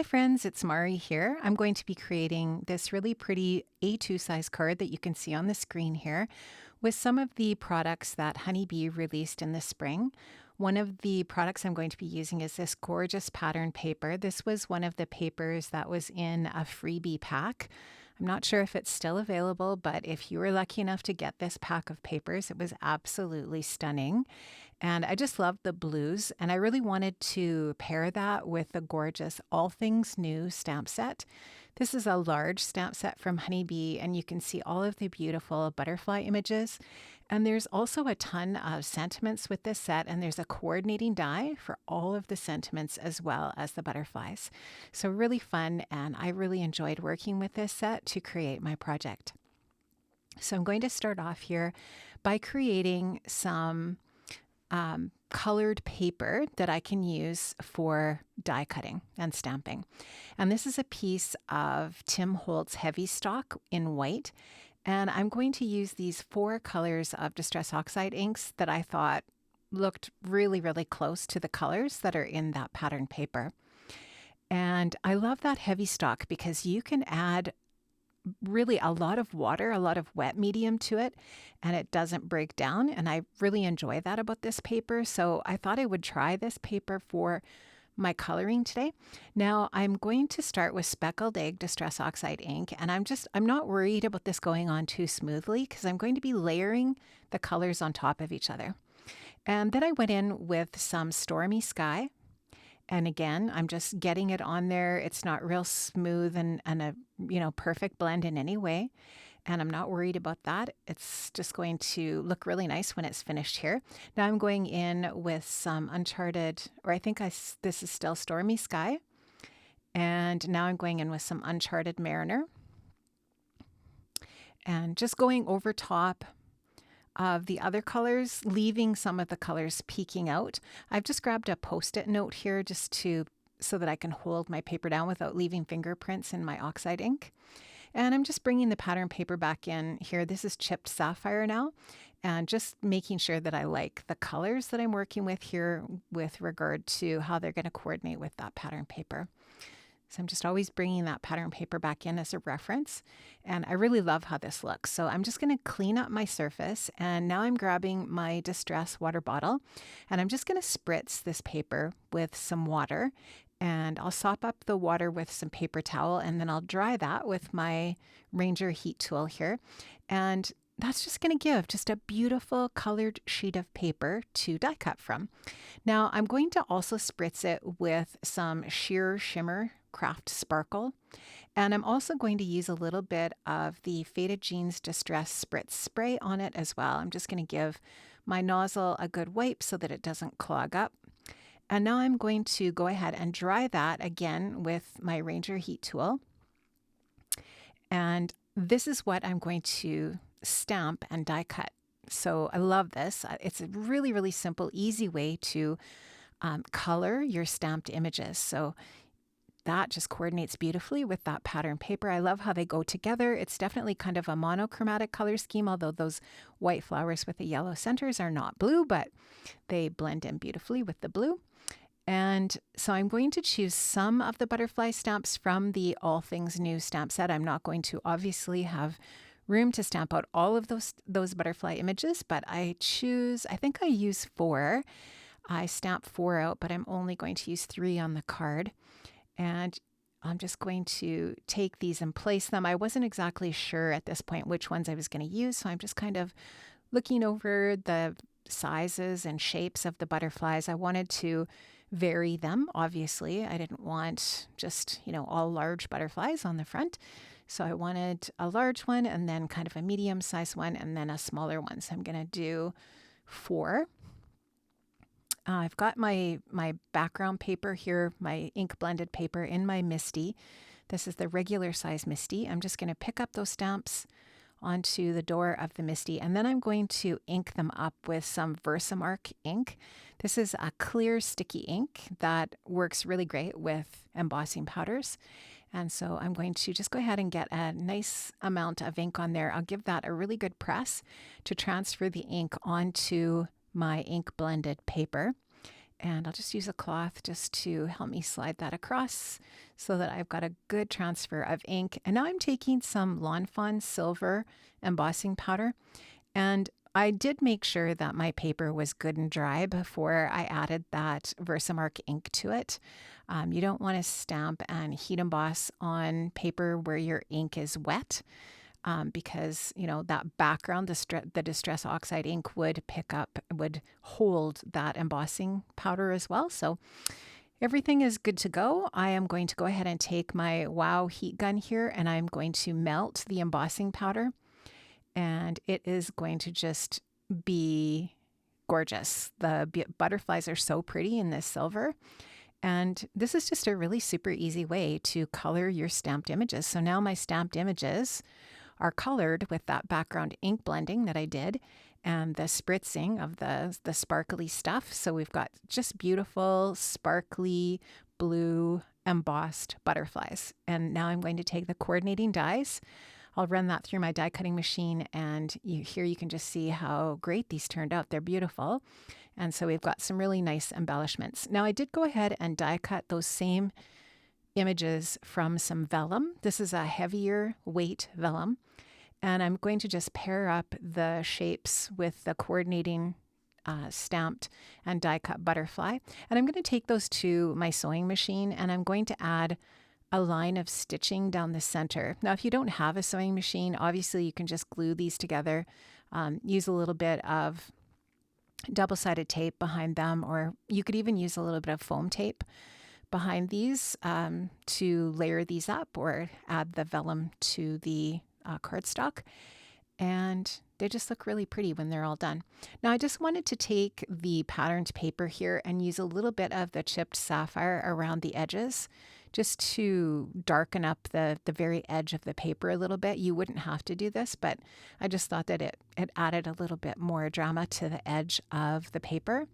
Hi friends, it's Mari here. I'm going to be creating this really pretty A2 size card that you can see on the screen here with some of the products that Honeybee released in the spring. One of the products I'm going to be using is this gorgeous pattern paper. This was one of the papers that was in a freebie pack. I'm not sure if it's still available, but if you were lucky enough to get this pack of papers, it was absolutely stunning. And I just loved the blues, and I really wanted to pair that with the gorgeous All Things New stamp set. This is a large stamp set from Honeybee, and you can see all of the beautiful butterfly images. And there's also a ton of sentiments with this set, and there's a coordinating die for all of the sentiments as well as the butterflies. So really fun, and I really enjoyed working with this set to create my project. So I'm going to start off here by creating some colored paper that I can use for die cutting and stamping. And this is a piece of Tim Holtz Heavy Stock in white. And I'm going to use these 4 colors of Distress Oxide inks that I thought looked really, really close to the colors that are in that pattern paper. And I love that heavy stock because you can add really a lot of water, a lot of wet medium to it, and it doesn't break down. And I really enjoy that about this paper. So I thought I would try this paper for my coloring today. Now I'm going to start with Speckled Egg Distress Oxide ink, and I'm not worried about this going on too smoothly because I'm going to be layering the colors on top of each other. And then I went in with some Stormy Sky. And again, I'm just getting it on there. It's not real smooth and a perfect blend in any way. And I'm not worried about that. It's just going to look really nice when it's finished here. Now I'm going in with some Uncharted, or I think this is still Stormy Sky. And now I'm going in with some Uncharted Mariner. And just going over top of the other colors, leaving some of the colors peeking out. I've just grabbed a Post-it note here so that I can hold my paper down without leaving fingerprints in my Oxide ink. And I'm just bringing the pattern paper back in here. This is Chipped Sapphire now, and just making sure that I like the colors that I'm working with here with regard to how they're going to coordinate with that pattern paper. So I'm just always bringing that pattern paper back in as a reference. And I really love how this looks. So I'm just going to clean up my surface. And now I'm grabbing my Distress water bottle. And I'm just going to spritz this paper with some water. And I'll sop up the water with some paper towel. And then I'll dry that with my Ranger heat tool here. And that's just going to give just a beautiful colored sheet of paper to die cut from. Now I'm going to also spritz it with some Sheer Shimmer Craft Sparkle. And I'm also going to use a little bit of the Faded Jeans Distress Spritz Spray on it as well. I'm just going to give my nozzle a good wipe so that it doesn't clog up. And now I'm going to go ahead and dry that again with my Ranger heat tool. And this is what I'm going to stamp and die cut. So I love this. It's a really, really simple, easy way to color your stamped images. So that just coordinates beautifully with that pattern paper. I love how they go together. It's definitely kind of a monochromatic color scheme, although those white flowers with the yellow centers are not blue, but they blend in beautifully with the blue. And so I'm going to choose some of the butterfly stamps from the All Things New stamp set. I'm not going to obviously have room to stamp out all of those butterfly images, but I think I use 4. I stamp 4 out, but I'm only going to use 3 on the card. And I'm just going to take these and place them. I wasn't exactly sure at this point which ones I was going to use, so I'm just kind of looking over the sizes and shapes of the butterflies. I wanted to vary them, obviously. I didn't want just, all large butterflies on the front. So I wanted a large one and then kind of a medium-sized one and then a smaller one. So I'm going to do 4. I've got my background paper here, my ink blended paper in my Misty. This is the regular size Misty. I'm just going to pick up those stamps onto the door of the Misty, and then I'm going to ink them up with some Versamark ink. This is a clear sticky ink that works really great with embossing powders. And so I'm going to just go ahead and get a nice amount of ink on there. I'll give that a really good press to transfer the ink onto my ink blended paper. And I'll just use a cloth just to help me slide that across so that I've got a good transfer of ink. And now I'm taking some Lawn Fawn Silver embossing powder. And I did make sure that my paper was good and dry before I added that Versamark ink to it. You don't want to stamp and heat emboss on paper where your ink is wet. Because that background, the Distress Oxide ink would hold that embossing powder as well. So everything is good to go. I am going to go ahead and take my Wow heat gun here, and I'm going to melt the embossing powder, and it is going to just be gorgeous. The butterflies are so pretty in this silver. And this is just a really super easy way to color your stamped images. So now my stamped images are colored with that background ink blending that I did and the spritzing of the sparkly stuff. So we've got just beautiful, sparkly, blue, embossed butterflies. And now I'm going to take the coordinating dies. I'll run that through my die cutting machine, and here you can just see how great these turned out. They're beautiful. And so we've got some really nice embellishments. Now I did go ahead and die cut those same images from some vellum. This is a heavier weight vellum. And I'm going to just pair up the shapes with the coordinating stamped and die cut butterfly. And I'm going to take those to my sewing machine, and I'm going to add a line of stitching down the center. Now, if you don't have a sewing machine, obviously you can just glue these together, use a little bit of double-sided tape behind them, or you could even use a little bit of foam tape behind these to layer these up, or add the vellum to the cardstock, and they just look really pretty when they're all done. Now I just wanted to take the patterned paper here and use a little bit of the chipped sapphire around the edges just to darken up the very edge of the paper a little bit. You wouldn't have to do this, but I just thought that it added a little bit more drama to the edge of the paper.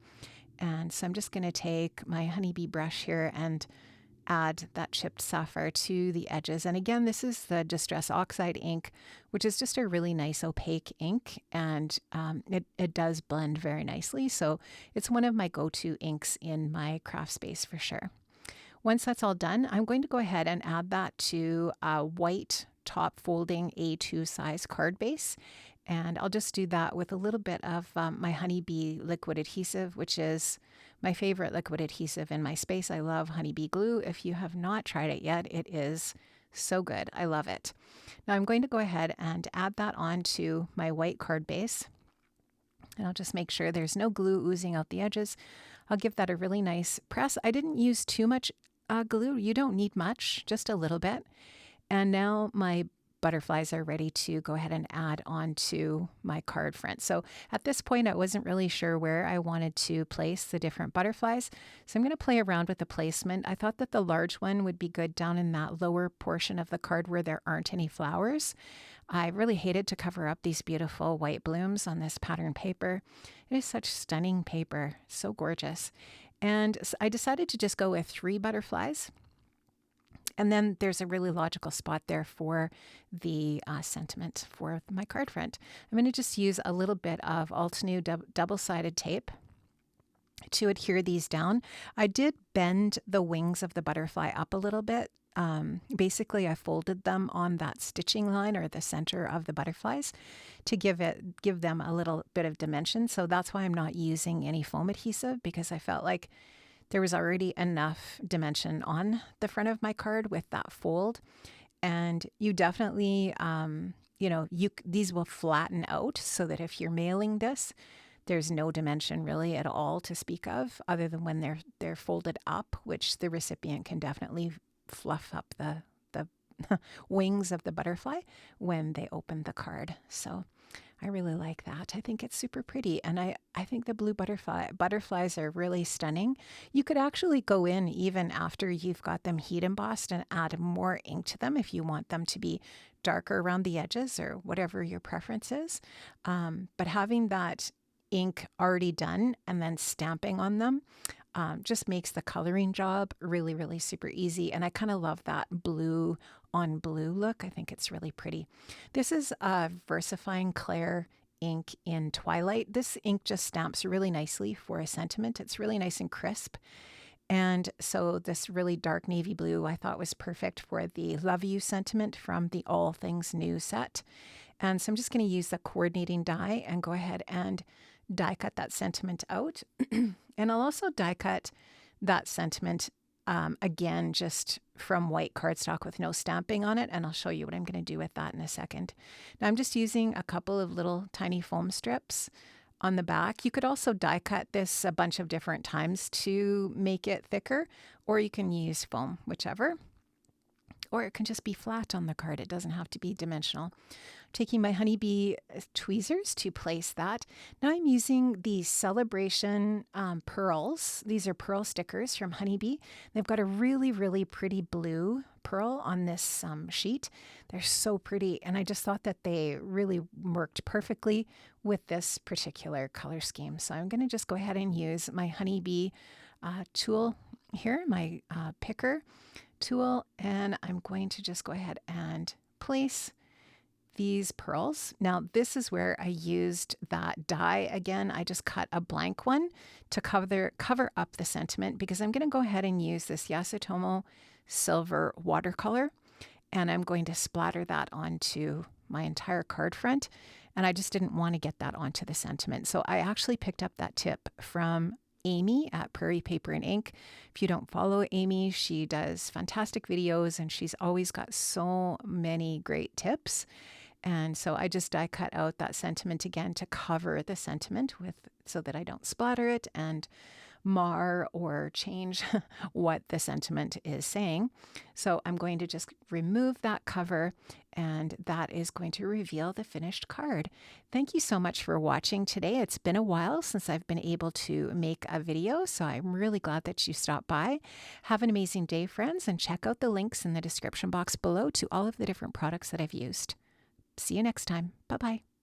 And so I'm just going to take my honeybee brush here and add that chipped sapphire to the edges. And again, this is the Distress Oxide ink, which is just a really nice opaque ink, and it does blend very nicely. So it's one of my go-to inks in my craft space for sure. Once that's all done, I'm going to go ahead and add that to a white top folding A2 size card base. And I'll just do that with a little bit of my Honeybee liquid adhesive, which is my favorite liquid adhesive in my space. I love Honeybee glue. If you have not tried it yet, it is so good. I love it. Now I'm going to go ahead and add that onto my white card base. And I'll just make sure there's no glue oozing out the edges. I'll give that a really nice press. I didn't use too much glue. You don't need much, just a little bit. And now my butterflies are ready to go ahead and add onto my card front. So at this point, I wasn't really sure where I wanted to place the different butterflies. So I'm going to play around with the placement. I thought that the large one would be good down in that lower portion of the card where there aren't any flowers. I really hated to cover up these beautiful white blooms on this pattern paper. It is such stunning paper, so gorgeous. And I decided to just go with 3 butterflies. And then there's a really logical spot there for the sentiment for my card front. I'm going to just use a little bit of Altenew double-sided tape to adhere these down. I did bend the wings of the butterfly up a little bit. Basically, I folded them on that stitching line or the center of the butterflies to give them a little bit of dimension. So that's why I'm not using any foam adhesive, because I felt like there was already enough dimension on the front of my card with that fold. And you definitely, these will flatten out so that if you're mailing this, there's no dimension really at all to speak of, other than when they're folded up, which the recipient can definitely fluff up the wings of the butterfly when they open the card. So I really like that. I think it's super pretty. And I think the blue butterflies are really stunning. You could actually go in even after you've got them heat embossed and add more ink to them if you want them to be darker around the edges or whatever your preference is. But having that ink already done and then stamping on them just makes the coloring job really, really super easy. And I kind of love that blue on blue look. I think it's really pretty. This is a VersaFine Clair ink in Twilight. This ink just stamps really nicely for a sentiment. It's really nice and crisp. And so this really dark navy blue I thought was perfect for the Love You sentiment from the All Things New set. And so I'm just going to use the coordinating die and go ahead and die cut that sentiment out. And I'll also die cut that sentiment again, just from white cardstock with no stamping on it. And I'll show you what I'm going to do with that in a second. Now I'm just using a couple of little tiny foam strips on the back. You could also die cut this a bunch of different times to make it thicker, or you can use foam, whichever. Or it can just be flat on the card. It doesn't have to be dimensional. Taking my honeybee tweezers to place that. Now I'm using the Celebration pearls. These are pearl stickers from Honeybee. They've got a really, really pretty blue pearl on this sheet. They're so pretty, and I just thought that they really worked perfectly with this particular color scheme. So I'm going to just go ahead and use my Honeybee tool here, my picker tool, and I'm going to just go ahead and place these pearls. Now this is where I used that die again. I just cut a blank one to cover up the sentiment, because I'm going to go ahead and use this Yasutomo silver watercolor, and I'm going to splatter that onto my entire card front, and I just didn't want to get that onto the sentiment. So I actually picked up that tip from Amy at Prairie Paper and Ink. If you don't follow Amy, she does fantastic videos and she's always got so many great tips. And so I just die cut out that sentiment again to cover the sentiment with, so that I don't splatter it and mar or change what the sentiment is saying. So I'm going to just remove that cover, and that is going to reveal the finished card. Thank you so much for watching today. It's been a while since I've been able to make a video, so I'm really glad that you stopped by. Have an amazing day, friends, and check out the links in the description box below to all of the different products that I've used. See you next time. Bye-bye.